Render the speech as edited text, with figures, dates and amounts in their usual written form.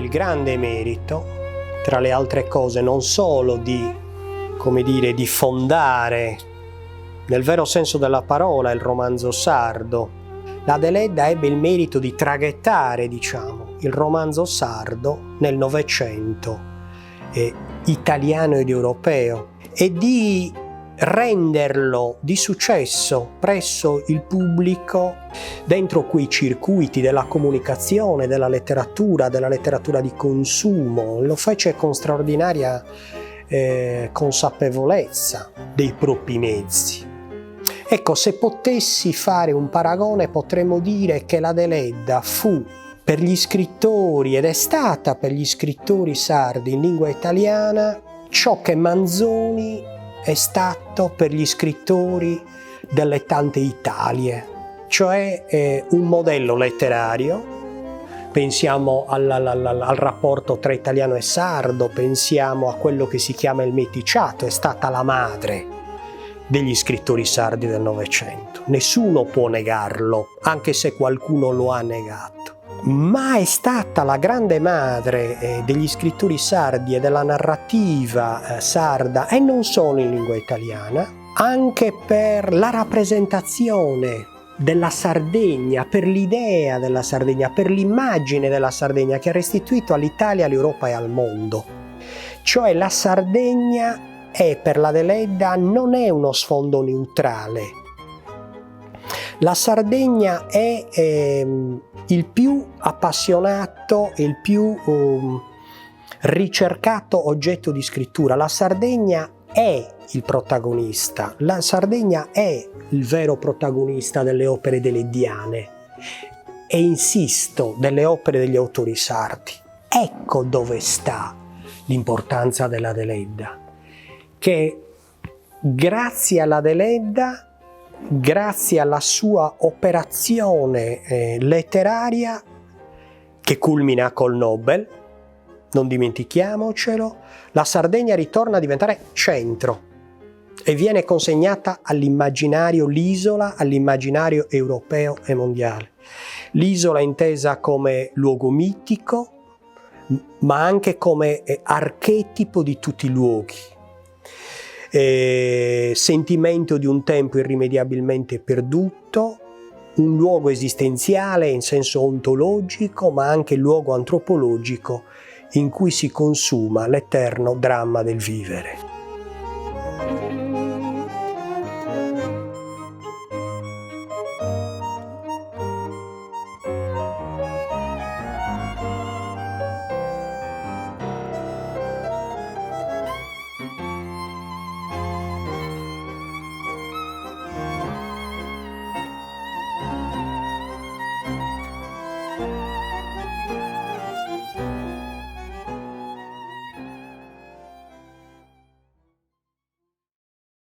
il grande merito, tra le altre cose, non solo di, come dire, di fondare, nel vero senso della parola, il romanzo sardo. La Deledda ebbe il merito di traghettare, diciamo, il romanzo sardo nel Novecento italiano ed europeo e di renderlo di successo presso il pubblico dentro quei circuiti della comunicazione, della letteratura di consumo. Lo fece con straordinaria consapevolezza dei propri mezzi. Ecco, se potessi fare un paragone, potremmo dire che la Deledda fu per gli scrittori, ed è stata per gli scrittori sardi in lingua italiana, ciò che Manzoni è stato per gli scrittori delle tante Italie, cioè un modello letterario. Pensiamo al rapporto tra italiano e sardo, pensiamo a quello che si chiama il meticciato, è stata la madre degli scrittori sardi del Novecento. Nessuno può negarlo, anche se qualcuno lo ha negato. Ma è stata la grande madre degli scrittori sardi e della narrativa sarda, e non solo in lingua italiana, anche per la rappresentazione della Sardegna, per l'idea della Sardegna, per l'immagine della Sardegna che ha restituito all'Italia, all'Europa e al mondo. Cioè la Sardegna per la Deledda non è uno sfondo neutrale. La Sardegna è il più appassionato e il più ricercato oggetto di scrittura. La Sardegna è il protagonista, la Sardegna è il vero protagonista delle opere deleddiane e, insisto, delle opere degli autori sardi. Ecco dove sta l'importanza della Deledda, che grazie alla Deledda, grazie alla sua operazione letteraria che culmina col Nobel, non dimentichiamocelo, la Sardegna ritorna a diventare centro e viene consegnata all'immaginario, l'isola, all'immaginario europeo e mondiale. L'isola intesa come luogo mitico, ma anche come archetipo di tutti i luoghi. Sentimento di un tempo irrimediabilmente perduto, un luogo esistenziale in senso ontologico, ma anche luogo antropologico in cui si consuma l'eterno dramma del vivere.